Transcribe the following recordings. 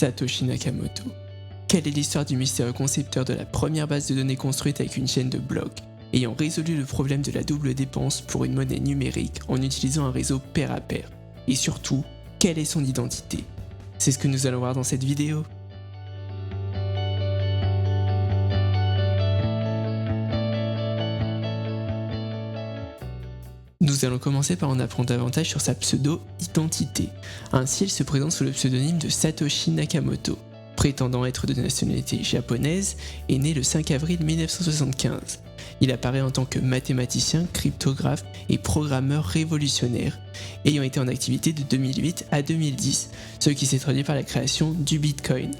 Satoshi Nakamoto. Quelle est l'histoire du mystérieux concepteur de la première base de données construite avec une chaîne de blocs, ayant résolu le problème de la double dépense pour une monnaie numérique en utilisant un réseau pair à pair? Et surtout, quelle est son identité? C'est ce que nous allons voir dans cette vidéo. Nous allons commencer par en apprendre davantage sur sa pseudo-identité. Ainsi, il se présente sous le pseudonyme de Satoshi Nakamoto. Prétendant être de nationalité japonaise, est né le 5 avril 1975. Il apparaît en tant que mathématicien, cryptographe et programmeur révolutionnaire, ayant été en activité de 2008 à 2010, ce qui s'est traduit par la création du Bitcoin.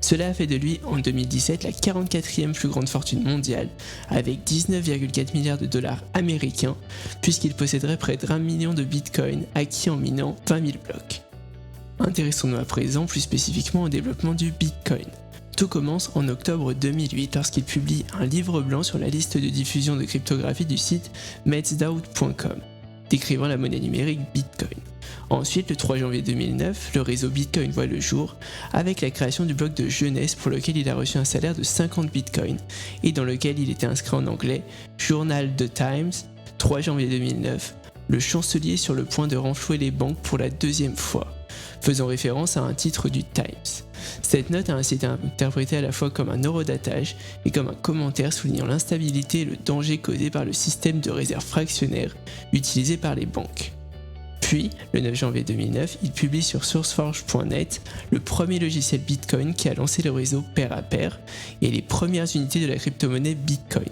Cela a fait de lui, en 2017, la 44e plus grande fortune mondiale, avec 19,4 milliards de dollars américains, puisqu'il posséderait près d'1 million de bitcoins acquis en minant 20 000 blocs. Intéressons-nous à présent plus spécifiquement au développement du Bitcoin. Tout commence en octobre 2008 lorsqu'il publie un livre blanc sur la liste de diffusion de cryptographie du site metsdao.com, décrivant la monnaie numérique Bitcoin. Ensuite, le 3 janvier 2009, le réseau Bitcoin voit le jour avec la création du bloc de jeunesse pour lequel il a reçu un salaire de 50 bitcoins et dans lequel il était inscrit en anglais Journal The Times, 3 janvier 2009, le chancelier sur le point de renflouer les banques pour la deuxième fois, faisant référence à un titre du Times. Cette note a ainsi été interprétée à la fois comme un horodatage et comme un commentaire soulignant l'instabilité et le danger causé par le système de réserve fractionnaire utilisé par les banques. Puis, le 9 janvier 2009, il publie sur SourceForge.net le premier logiciel Bitcoin qui a lancé le réseau pair à pair et les premières unités de la crypto-monnaie Bitcoin.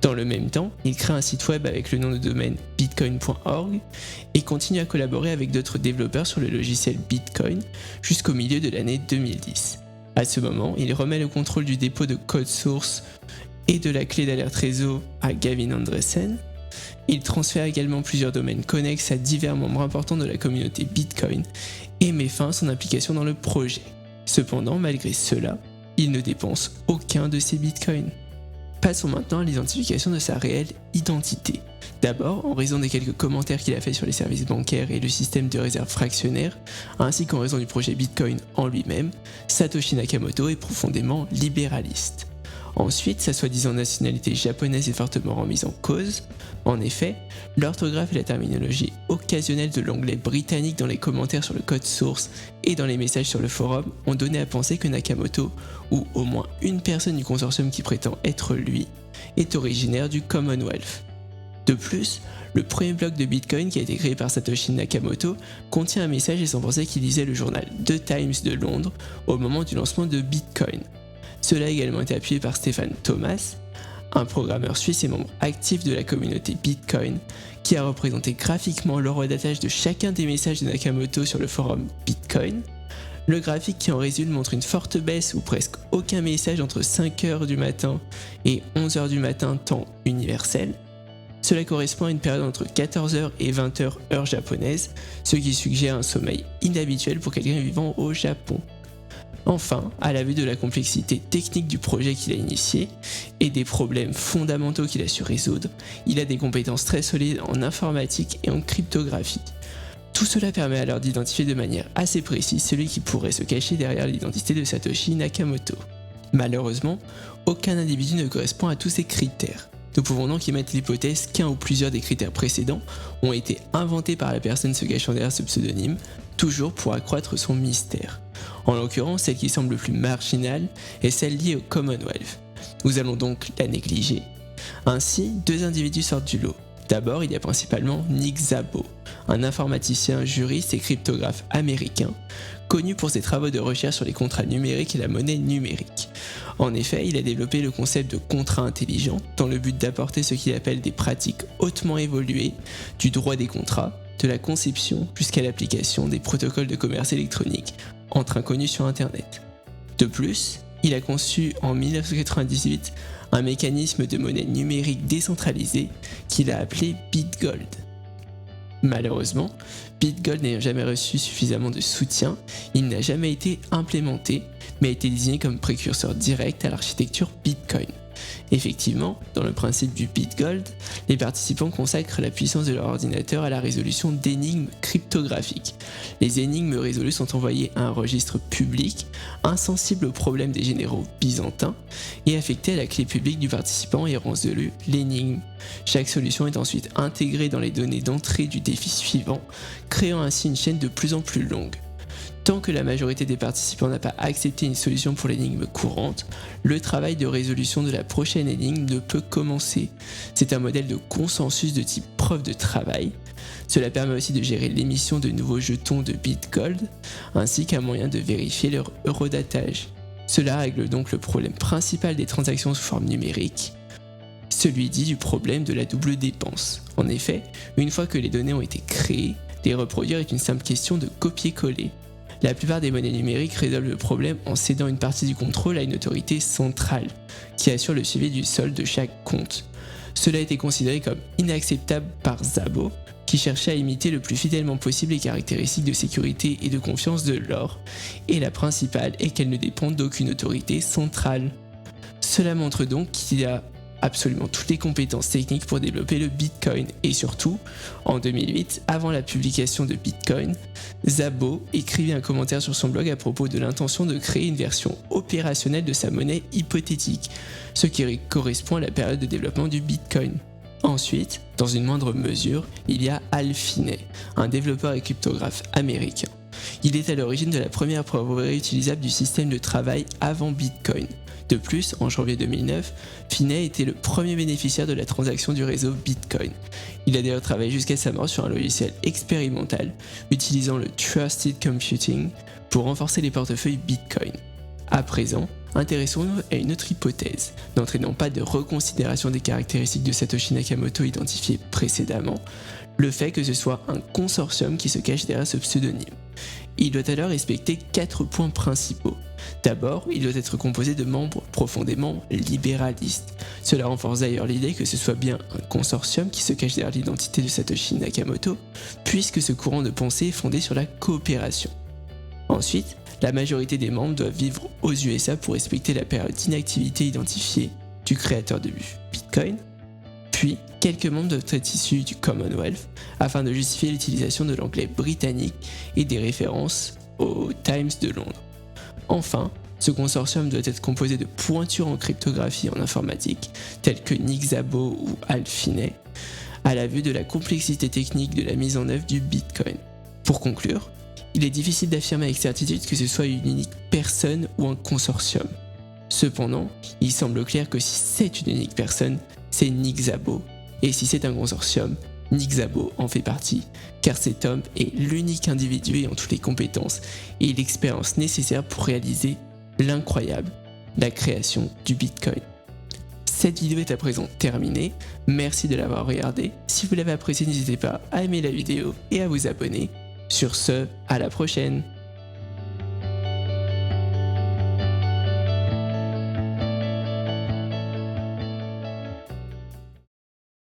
Dans le même temps, il crée un site web avec le nom de domaine bitcoin.org et continue à collaborer avec d'autres développeurs sur le logiciel Bitcoin jusqu'au milieu de l'année 2010. À ce moment, il remet le contrôle du dépôt de code source et de la clé d'alerte réseau à Gavin Andresen. Il transfère également plusieurs domaines connexes à divers membres importants de la communauté Bitcoin et met fin à son implication dans le projet. Cependant, malgré cela, il ne dépense aucun de ses Bitcoins. Passons maintenant à l'identification de sa réelle identité. D'abord, en raison des quelques commentaires qu'il a fait sur les services bancaires et le système de réserve fractionnaire, ainsi qu'en raison du projet Bitcoin en lui-même, Satoshi Nakamoto est profondément libéraliste. Ensuite, sa soi-disant nationalité japonaise est fortement remise en cause. En effet, l'orthographe et la terminologie occasionnelle de l'anglais britannique dans les commentaires sur le code source et dans les messages sur le forum ont donné à penser que Nakamoto, ou au moins une personne du consortium qui prétend être lui, est originaire du Commonwealth. De plus, le premier bloc de Bitcoin qui a été créé par Satoshi Nakamoto contient un message laissant penser qu'il lisait le journal The Times de Londres au moment du lancement de Bitcoin. Cela a également été appuyé par Stefan Thomas, un programmeur suisse et membre actif de la communauté Bitcoin, qui a représenté graphiquement l'horodatage de chacun des messages de Nakamoto sur le forum Bitcoin. Le graphique qui en résulte montre une forte baisse ou presque aucun message entre 5h du matin et 11h du matin temps universel. Cela correspond à une période entre 14h et 20h heure japonaise, ce qui suggère un sommeil inhabituel pour quelqu'un vivant au Japon. Enfin, à la vue de la complexité technique du projet qu'il a initié et des problèmes fondamentaux qu'il a su résoudre, il a des compétences très solides en informatique et en cryptographie. Tout cela permet alors d'identifier de manière assez précise celui qui pourrait se cacher derrière l'identité de Satoshi Nakamoto. Malheureusement, aucun individu ne correspond à tous ces critères. Nous pouvons donc émettre l'hypothèse qu'un ou plusieurs des critères précédents ont été inventés par la personne se cachant derrière ce pseudonyme, toujours pour accroître son mystère. En l'occurrence, celle qui semble le plus marginale est celle liée au Commonwealth. Nous allons donc la négliger. Ainsi, deux individus sortent du lot. D'abord, il y a principalement Nick Szabo, un informaticien, juriste et cryptographe américain, connu pour ses travaux de recherche sur les contrats numériques et la monnaie numérique. En effet, il a développé le concept de contrat intelligent dans le but d'apporter ce qu'il appelle des pratiques hautement évoluées du droit des contrats, de la conception jusqu'à l'application des protocoles de commerce électronique entre inconnus sur Internet. De plus, il a conçu en 1998 un mécanisme de monnaie numérique décentralisée qu'il a appelé BitGold. Malheureusement, BitGold n'ayant jamais reçu suffisamment de soutien, il n'a jamais été implémenté, mais a été désigné comme précurseur direct à l'architecture Bitcoin. Effectivement, dans le principe du BitGold, les participants consacrent la puissance de leur ordinateur à la résolution d'énigmes cryptographiques. Les énigmes résolues sont envoyées à un registre public, insensible aux problèmes des généraux byzantins, et affectées à la clé publique du participant ayant résolu l'énigme. Chaque solution est ensuite intégrée dans les données d'entrée du défi suivant, créant ainsi une chaîne de plus en plus longue. Tant que la majorité des participants n'a pas accepté une solution pour l'énigme courante, le travail de résolution de la prochaine énigme ne peut commencer. C'est un modèle de consensus de type preuve de travail. Cela permet aussi de gérer l'émission de nouveaux jetons de BitGold, ainsi qu'un moyen de vérifier leur eurodatage. Cela règle donc le problème principal des transactions sous forme numérique, celui dit du problème de la double dépense. En effet, une fois que les données ont été créées, les reproduire est une simple question de copier-coller. La plupart des monnaies numériques résolvent le problème en cédant une partie du contrôle à une autorité centrale, qui assure le suivi du solde de chaque compte. Cela a été considéré comme inacceptable par Szabo, qui cherchait à imiter le plus fidèlement possible les caractéristiques de sécurité et de confiance de l'or, et la principale est qu'elle ne dépend d'aucune autorité centrale. Cela montre donc qu'il y a absolument toutes les compétences techniques pour développer le Bitcoin et surtout, en 2008, avant la publication de Bitcoin, Szabo écrivait un commentaire sur son blog à propos de l'intention de créer une version opérationnelle de sa monnaie hypothétique, ce qui correspond à la période de développement du Bitcoin. Ensuite, dans une moindre mesure, il y a Hal Finney, un développeur et cryptographe américain. Il est à l'origine de la première preuve réutilisable du système de travail avant Bitcoin. De plus, en janvier 2009, Finney était le premier bénéficiaire de la transaction du réseau Bitcoin. Il a d'ailleurs travaillé jusqu'à sa mort sur un logiciel expérimental utilisant le Trusted Computing pour renforcer les portefeuilles Bitcoin. À présent, intéressons-nous à une autre hypothèse, n'entraînant pas de reconsidération des caractéristiques de Satoshi Nakamoto identifiées précédemment, le fait que ce soit un consortium qui se cache derrière ce pseudonyme. Il doit alors respecter 4 points principaux. D'abord, il doit être composé de membres profondément libéralistes. Cela renforce d'ailleurs l'idée que ce soit bien un consortium qui se cache derrière l'identité de Satoshi Nakamoto, puisque ce courant de pensée est fondé sur la coopération. Ensuite, la majorité des membres doivent vivre aux USA pour respecter la période d'inactivité identifiée du créateur de Bitcoin. Puis, quelques membres doivent être issus du Commonwealth afin de justifier l'utilisation de l'anglais britannique et des références au Times de Londres. Enfin, ce consortium doit être composé de pointures en cryptographie et en informatique, tels que Nick Szabo ou Hal Finney, à la vue de la complexité technique de la mise en œuvre du Bitcoin. Pour conclure, il est difficile d'affirmer avec certitude que ce soit une unique personne ou un consortium. Cependant, il semble clair que si c'est une unique personne, c'est Nick Szabo, et si c'est un consortium, Nick Szabo en fait partie, car cet homme est l'unique individu ayant toutes les compétences et l'expérience nécessaires pour réaliser l'incroyable, la création du Bitcoin. Cette vidéo est à présent terminée, merci de l'avoir regardée. Si vous l'avez appréciée, n'hésitez pas à aimer la vidéo et à vous abonner. Sur ce, à la prochaine!